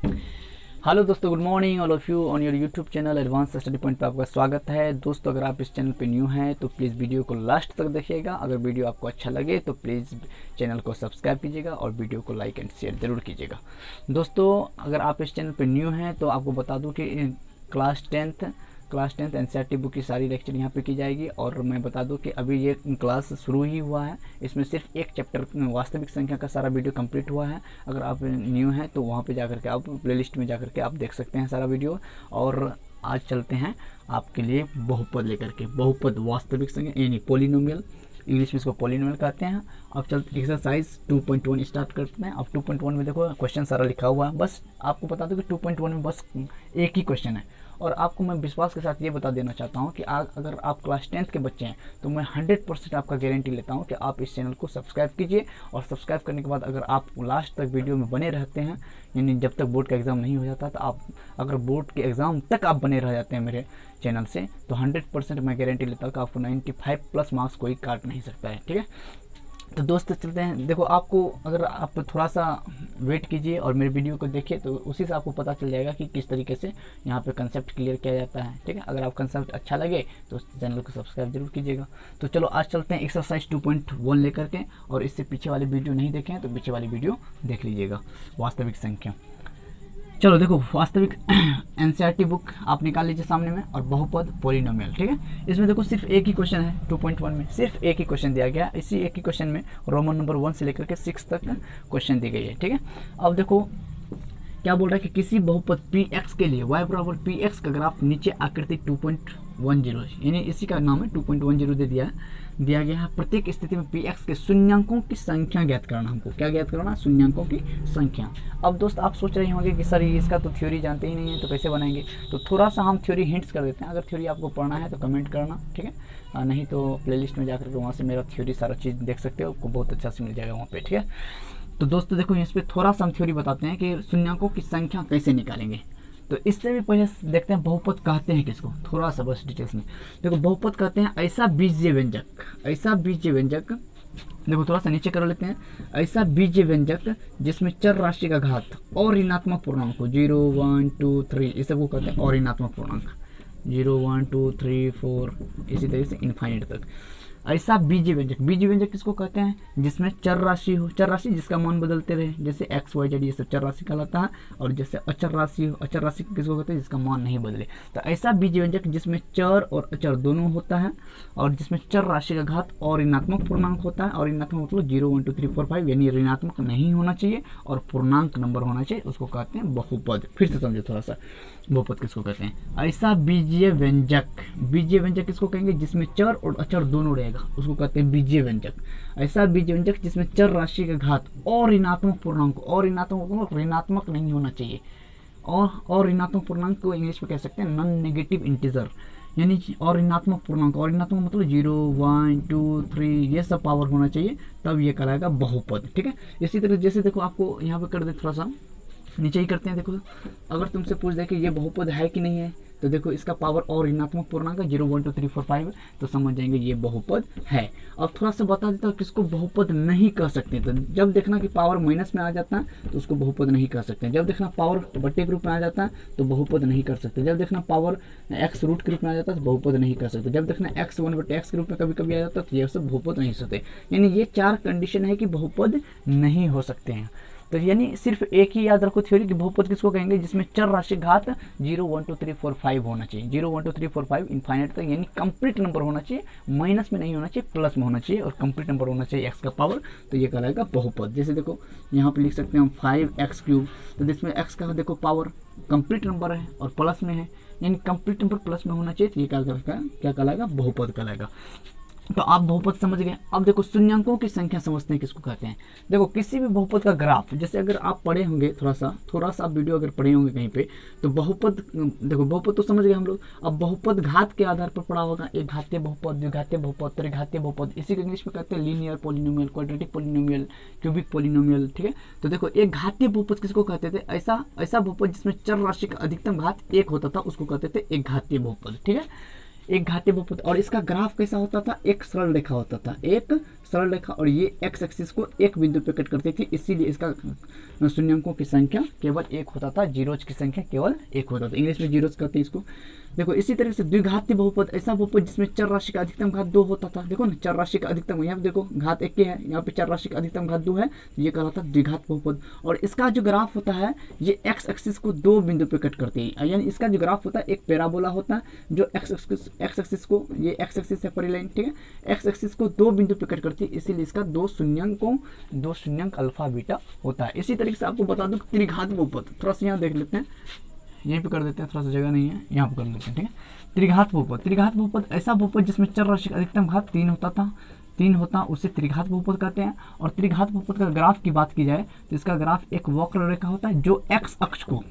Hello दोस्तों, good morning all of you on your YouTube channel advance study point पर आपका स्वागत है। दोस्तों, अगर आप इस चैनल पे न्यू हैं तो प्लीज़ वीडियो को लास्ट तक देखिएगा। अगर वीडियो आपको अच्छा लगे तो प्लीज़ चैनल को सब्सक्राइब कीजिएगा और वीडियो को लाइक एंड शेयर ज़रूर कीजिएगा। दोस्तों, अगर आप इस चैनल पर न्यू हैं तो आपको बता दूँ कि क्लास टेंथ एनसीईआरटी बुक की सारी लेक्चर यहाँ पे की जाएगी। और मैं बता दूं कि अभी ये क्लास शुरू ही हुआ है। इसमें सिर्फ एक चैप्टर वास्तविक संख्या का सारा वीडियो कंप्लीट हुआ है। अगर आप न्यू हैं तो वहाँ पे जाकर के आप प्लेलिस्ट में जाकर के आप देख सकते हैं सारा वीडियो। और आज चलते हैं आपके लिए बहुपद लेकर के, बहुपद वास्तविक संख्या यानी पोलिनोमियल, इंग्लिश में इसको पोलिनोमियल कहते हैं। अब चलते एक्सरसाइज 2.1 स्टार्ट करते हैं। अब 2.1 में देखो क्वेश्चन सारा लिखा हुआ है। बस आपको बता दूं कि 2.1 में बस एक ही क्वेश्चन है। और आपको मैं विश्वास के साथ ये बता देना चाहता हूँ कि अगर आप क्लास 10th के बच्चे हैं तो मैं 100% आपका गारंटी लेता हूँ कि आप इस चैनल को सब्सक्राइब कीजिए। और सब्सक्राइब करने के बाद अगर आप लास्ट तक वीडियो में बने रहते हैं, यानी जब तक बोर्ड का एग्ज़ाम नहीं हो जाता, तो आप अगर बोर्ड के एग्ज़ाम तक आप बने रह जाते हैं मेरे चैनल से, तो 100% मैं गारंटी लेता हूँ कि आपको 95+ मार्क्स कोई काट नहीं सकता है। ठीक है, तो दोस्त चलते हैं। देखो, आपको अगर आप थोड़ा सा वेट कीजिए और मेरे वीडियो को देखिए तो उसी से आपको पता चल जाएगा कि किस तरीके से यहाँ पे कंसेप्ट क्लियर किया जाता है। ठीक है, अगर आप कंसेप्ट अच्छा लगे तो चैनल को सब्सक्राइब जरूर कीजिएगा। तो चलो आज चलते हैं एक्सरसाइज 2.1 लेकर के। और इससे पीछे वाली वीडियो नहीं देखें तो पीछे वाली वीडियो देख लीजिएगा, वास्तविक संख्या। चलो देखो, वास्तविक एनसीईआरटी बुक आप निकाल लीजिए सामने में, और बहुपद पोलिनोमियल। ठीक है, इसमें देखो सिर्फ एक ही क्वेश्चन है। 2.1 में सिर्फ एक ही क्वेश्चन दिया गया। इसी एक ही क्वेश्चन में रोमन नंबर 1 से लेकर के 6 तक क्वेश्चन दी गई है। ठीक है, अब देखो क्या बोल रहा है कि किसी बहुपद px के लिए y बराबर px का ग्राफ नीचे आकृति 2.10 यानी इसी का नाम है 2.10 दिया गया है। प्रत्येक स्थिति में px के शून्यांकों की संख्या ज्ञात करना। हमको क्या ज्ञात करना? शून्यांकों की संख्या। अब दोस्त आप सोच रहे होंगे कि सर इसका तो थ्योरी जानते ही नहीं है तो कैसे बनाएंगे। तो थोड़ा सा हम थ्योरी हिंट्स कर देते हैं। अगर थ्योरी आपको पढ़ना है तो कमेंट करना, ठीक है, नहीं तो प्लेलिस्ट में जाकर के वहाँ से मेरा थ्योरी सारा चीज़ देख सकते हो, आपको बहुत अच्छा से मिल जाएगा वहाँ पे। ठीक है, तो दोस्तों देखो, इस पर थोड़ा सा हम थ्योरी बताते हैं कि शून्यांकों की संख्या कैसे निकालेंगे। तो इससे भी पहले देखते हैं बहुपद कहते हैं किसको, थोड़ा सा बस डिटेल्स में। देखो, बहुपद कहते हैं ऐसा बीजीय व्यंजक, देखो थोड़ा सा नीचे कर लेते हैं। ऐसा बीजीय व्यंजक जिसमें चर राशि का घात और ऋणात्मक पूर्णांक हो, 0 1 2 3, इस सबको कहते हैं और ऋणात्मक पूर्णांक, 0 1 2 3 4 इसी तरीके से इनफाइनाइट तक। ऐसा बीजीय व्यंजक किसको कहते हैं? जिसमें चर राशि हो, चर राशि जिसका मान बदलते रहे, जैसे एक्स वाई जेड, ये सब चर राशि कहलाता है। और जैसे अचर राशि हो, अचर राशि किसको कहते हैं? जिसका मान नहीं बदले। तो ऐसा बीजीय व्यंजक जिसमें चर और अचर दोनों होता है, और जिसमें चर राशि का घात और ऋणात्मक पूर्णांक होता है। और ऋणात्मक मतलब 0 1 2 3 4 5, यानी ऋणात्मक नहीं होना चाहिए और पूर्णांक नंबर होना चाहिए, उसको कहते हैं बहुपद। फिर से समझो थोड़ा सा, बहुपद किसको कहते हैं? ऐसा बीजीय व्यंजक किसको कहेंगे? जिसमें चर और अचर दोनों रहेगा, उसको कहते हैं बीजीय व्यंजक। ऐसा बीजीय व्यंजक जिसमें चर राशि का घात और ऋणात्मक पूर्णांक, और ऋणात्मक नहीं होना चाहिए, और ऋणात्मक पूर्णांक को इंग्लिश में कह सकते हैं नॉन नेगेटिव इंटीजर, यानी और ऋणात्मक पूर्णांक, और ऋणात्मक मतलब 0 1 2 3 ये सब पावर होना चाहिए, तब ये कहलाएगा बहुपद। ठीक है, इसी तरह जैसे देखो आपको यहाँ पे कर दे, थोड़ा सा नीचे ही करते हैं। देखो, अगर तुमसे पूछ दे कि ये बहुपद है कि नहीं है, तो देखो इसका पावर और ऋणात्मक पूर्णांक 0 1 2 3 4 5, तो समझ जाएंगे ये बहुपद है। अब थोड़ा सा बता देता हूँ किसको बहुपद नहीं कह सकते। तो जब देखना कि पावर माइनस में आ जाता है तो उसको बहुपद नहीं कह सकते। जब देखना पावर बट्टे के रूप में आ जाता है तो बहुपद नहीं कर सकते। जब देखना पावर x रूट के रूप में आ जाता है तो बहुपद नहीं कर सकते। जब देखना x 1/x के रूप में कभी कभी आ जाता है तो ये सब बहुपद नहीं सकते। यानी ये 4 कंडीशन है कि बहुपद नहीं हो सकते हैं। तो यानी सिर्फ एक ही याद रखो थ्योरी कि बहुपद किसको कहेंगे? जिसमें चर राशि घात 0 1 2 3 4 5 होना चाहिए, 0 1 2 3 4 5 इनफाइनाइट तक, यानी कंप्लीट नंबर होना चाहिए, माइनस में नहीं होना चाहिए, प्लस में होना चाहिए, और कंप्लीट नंबर होना चाहिए x का पावर, तो ये कहलाएगा बहुपद। जैसे देखो यहाँ पे लिख सकते हैं हम 5x3, तो जिसमें x का देखो पावर कंप्लीट नंबर है और प्लस में है, यानी कंप्लीट नंबर प्लस में होना चाहिए, तो ये क्या कहलाएगा? बहुपद कहलाएगा। तो आप बहुपद समझ गए। अब देखो शून्यांकों की संख्या समझते हैं किसको कहते हैं। देखो किसी भी बहुपद का ग्राफ, जैसे अगर आप पढ़े होंगे थोड़ा सा आप वीडियो अगर पढ़े होंगे कहीं पे, तो बहुपद, देखो बहुपद तो समझ गए हम लोग। अब बहुपद घात के आधार पर पढ़ा होगा, एक घातीय बहुपद, द्विघातीय बहुपद, त्रिघातीय बहुपद, इसी को इंग्लिश में कहते हैं linear polynomial, quadratic polynomial, cubic polynomial. ठीक है, तो देखो एक घातीय बहुपद किसको कहते थे? ऐसा बहुपद जिसमें चर राशि का अधिकतम घात 1 होता था, उसको कहते थे एक घातीय बहुपद। ठीक है, एक घातीय बहुपद। और इसका ग्राफ कैसा होता था, एक सरल रेखा होता था, एक सरल रेखा, और ये एक्स एक्सिस को एक बिंदु पे कट करती थी, इसीलिए इसका शून्यांकों की संख्या केवल एक होता था, जीरोज की संख्या केवल एक होता था, इंग्लिश में जीरोज कहते हैं इसको। देखो इसी तरीके से द्विघातीय बहुपद, ऐसा बहुपद जिसमें चर राशि का अधिकतम घात 2 होता था। देखो ना, चर राशि का अधिकतम, यहाँ पे देखो घात 1 है, यहाँ पे चर राशि का अधिकतम घात 2 है, तो ये कहलाता है द्विघात बहुपद। और इसका जो ग्राफ होता है ये एक्स एक्सिस को 2 बिंदु पे कट करती है, यानी इसका जो ग्राफ होता है एक पैराबोला होता है जो एक्स एक्सिस को, ये एक्स एक्सिस है परी लाइन, ठीक है, एक्स एक्सिस को 2 बिंदु पे कट करती है, इसीलिए इसका 2 शून्यंक अल्फा बीटा होता है। इसी तरीके से आपको बता दूं त्रिघात बहुपद, थोड़ा सा यहाँ देख लेते हैं, यहीं पे कर देते हैं, थोड़ा सा जगह नहीं है, यहाँ पे कर लेते हैं, ठीक है। त्रिघात बहुपद ऐसा बहुपद जिसमें चर राशि का अधिकतम घात 3 होता, उसे त्रिघात बहुपद कहते हैं। और त्रिघात बहुपद का ग्राफ की बात की जाए तो इसका ग्राफ एक वक्र रेखा होता है जो एक्स अक्ष को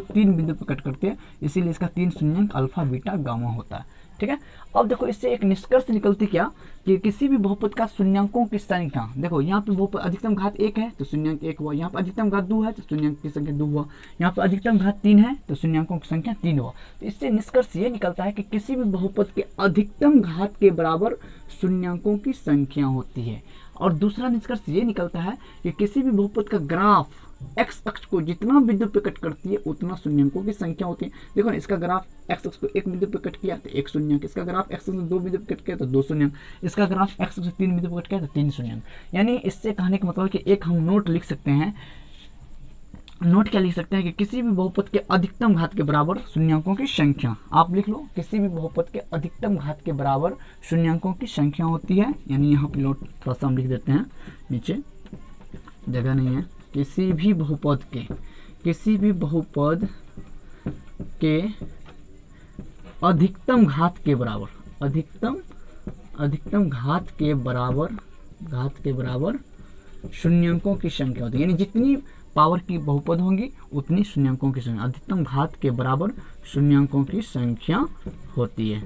3 बिंदु पर कट करते हैं, इसीलिए इसका 3 शून्यंक अल्फा बीटा गामा होता है, ठीक है। अब देखो इससे एक निष्कर्ष निकलती क्या कि किसी भी बहुपद का शून्यंकों की संख्या, देखो यहाँ पे बहुपद अधिकतम घात 1 है तो शून्यंक 1 हुआ, यहाँ पे अधिकतम घात 2 है तो शून्यंक की संख्या 2 हुआ, यहाँ पे अधिकतम घात 3 है तो शून्यंकों की संख्या 3 हुआ। तो इससे निष्कर्ष ये निकलता है कि किसी भी बहुपद के अधिकतम घात के बराबर शून्यंकों की संख्या होती है। और दूसरा निष्कर्ष ये निकलता है कि किसी भी बहुपद का ग्राफ एक्स अक्ष को जितना बिंदु पे कट करती है उतना शून्यंकों की संख्या होती है। देखो ना, इसका ग्राफ एक्स अक्ष को 1 बिंदु पे कट किया तो 1 शून्यंक, इसका ग्राफ एक्स अक्ष को 2 बिंदु पे कट किया तो 2 शून्यंक, इसका ग्राफ एक्स अक्ष को 3 बिंदु पे कट किया तो 3 शून्यंक। यानी इससे कहने का मतलब कि एक हम नोट लिख सकते हैं, नोट क्या लिख सकते हैं कि किसी भी बहुपद के अधिकतम घात के बराबर शून्यंकों की संख्या, आप लिख लो, किसी भी बहुपद के अधिकतम घात के बराबर शून्यंकों की संख्या होती है। यानी यहाँ पे नोट थोड़ा सा हम लिख देते हैं, नीचे जगह नहीं है, किसी भी बहुपद के अधिकतम घात के बराबर, अधिकतम घात के बराबर शून्यंकों की संख्या होती है। यानी जितनी पावर की बहुपद होंगी उतनी शून्यंकों की संख्या, अधिकतम घात के बराबर शून्यंकों की संख्या होती है,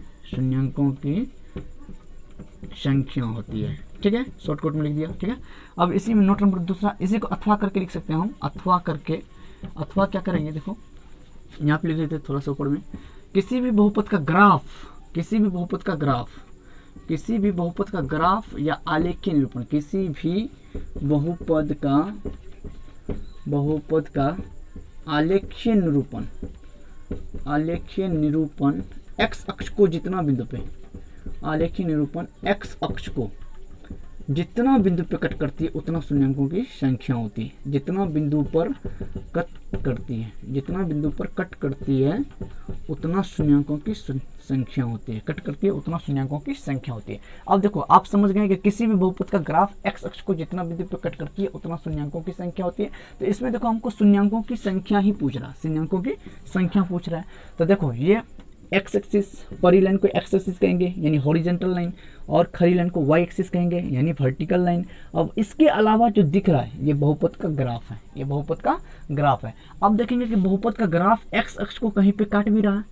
ठीक है। शॉर्टकट में लिख दिया, ठीक है। अब इसी में नोट नंबर दूसरा, इसी को अथवा करके लिख सकते हैं हम, अथवा क्या करेंगे, देखो यहाँ पे लिख लेते हैं थोड़ा सा ऊपर में, किसी भी बहुपद का ग्राफ या आलेखीय निरूपण, किसी भी बहुपद का आलेखीय निरूपण एक्स अक्ष को जितना बिंदु पे, आलेखीय निरूपण एक्स अक्ष को जितना बिंदु पे कट करती है उतना शून्यंकों की संख्या होती है। जितना बिंदु पर कट करती है उतना शून्यंकों की संख्या होती है, अब देखो आप समझ गए कि किसी भी बहुपद का ग्राफ एक्स अक्ष को जितना बिंदु पे कट करती है उतना शून्यंकों की संख्या होती है। तो इसमें देखो हमको शून्यंकों की संख्या ही पूछ रहा है, तो देखो ये एक्स एक्सिस, परी लाइन को एक्स एक्सिस कहेंगे यानी हॉरिजॉन्टल लाइन, और खरी लाइन को वाई एक्सिस कहेंगे यानी वर्टिकल लाइन। अब इसके अलावा जो दिख रहा है ये बहुपद का ग्राफ है, अब देखेंगे कि बहुपद का ग्राफ एक्स अक्ष को कहीं पे काट भी रहा है,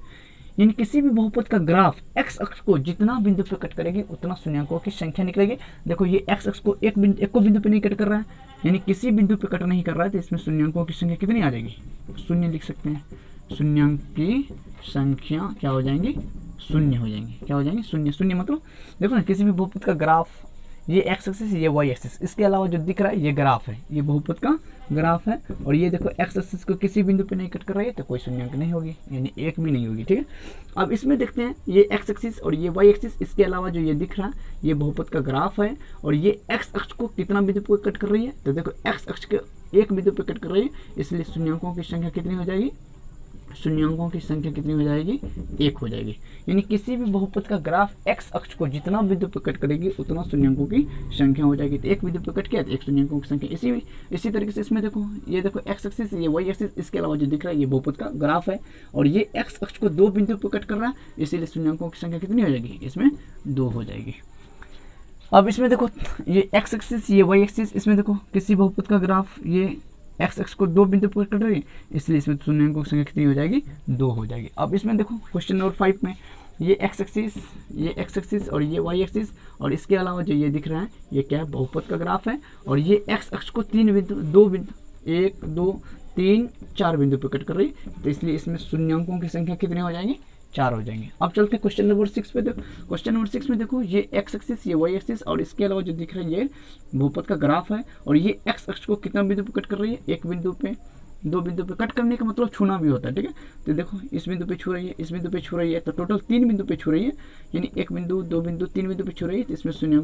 यानी किसी भी बहुपद का ग्राफ एक्स अक्ष को जितना बिंदु पे कट करेगी उतना शून्यंकों की संख्या निकलेगी। देखो ये एक्स अक्ष को एक को बिंदु पे नहीं कट कर रहा है, यानी किसी बिंदु पे कट नहीं कर रहा है, तो इसमें शून्यंकों की संख्या कितनी आ जाएगी, शून्य लिख सकते हैं, शून्यंक की संख्या क्या हो जाएंगी, शून्य हो जाएंगे, शून्य मतलब देखो ना, किसी भी बहुपद का ग्राफ, ये एक्स एक्सिस, ये वाई एक्सिस, इसके अलावा जो दिख रहा है ये ग्राफ है, ये बहुपद का ग्राफ है, और ये देखो एक्स एक्सिस को किसी बिंदु पे नहीं कट कर रही है तो कोई शून्यंक नहीं होगी, यानी एक भी नहीं होगी, ठीक है। अब इसमें देखते हैं ये एक्स एक्सिस और ये वाई एक्सिस, इसके अलावा जो ये दिख रहा है ये बहुपद का ग्राफ है, और ये एक्स अक्ष को कितना बिंदु पे कट कर रही है, तो देखो एक्स अक्ष के एक बिंदु पे कट कर रही है, इसलिए शून्यंकों की संख्या कितनी हो जाएगी, एक हो जाएगी। यानी किसी भी बहुपद का ग्राफ एक्स अक्ष को जितना बिंदु पे कट करेगी उतना शून्यंकों की संख्या हो जाएगी। तो एक बिंदु पे कट किया तो एक शून्यंकों की संख्या। इसी तरीके से इसमें देखो, ये देखो एक्स एक्सिस, ये वाई एक्सिस, इसके अलावा जो दिख रहा है ये बहुपद का ग्राफ है, और ये एक्स अक्ष को 2 बिंदु पे कट कर रहा है, इसीलिए शून्यंकों की संख्या कितनी हो जाएगी, इसमें 2 हो जाएगी। अब इसमें देखो ये एक्स एक्सिस, ये वाई एक्सिस, इसमें देखो किसी बहुपद का ग्राफ ये एक्स एक्स को 2 बिंदु पर कट रही है, इसलिए इसमें शून्यंकों की संख्या कितनी हो जाएगी, 2 हो जाएगी। अब इसमें देखो क्वेश्चन नंबर 5 में ये एक्स एक्सिस और ये वाई एक्सिस, और इसके अलावा जो ये दिख रहा है ये क्या है, बहुपद का ग्राफ है, और ये एक्स अक्ष को 1 2 3 4 बिंदु पर कट कर रही है, तो इसलिए इसमें शून्यंकों की संख्या कितनी हो जाएगी, 4 हो जाएंगे। अब चलते हैं क्वेश्चन नंबर 6 पे। देखो क्वेश्चन नंबर 6 में देखो ये एक्स एक्सिस, ये वाई एक्सिस और इसके अलावा जो दिख रहा है ये बहुपद का ग्राफ है। और ये एक्स अक्ष को कितना बिंदु पे कट कर रही है, एक बिंदु पे, दो बिंदु पे। कट करने का मतलब छूना भी होता है, ठीक है। तो देखो इस बिंदु पे छू रही है, इस बिंदु पे छू रही है, तो टोटल 3 बिंदु पे छू रही है, यानी एक बिंदु, दो बिंदु, 3 बिंदु पे छू रही है। तो इसमें शून्य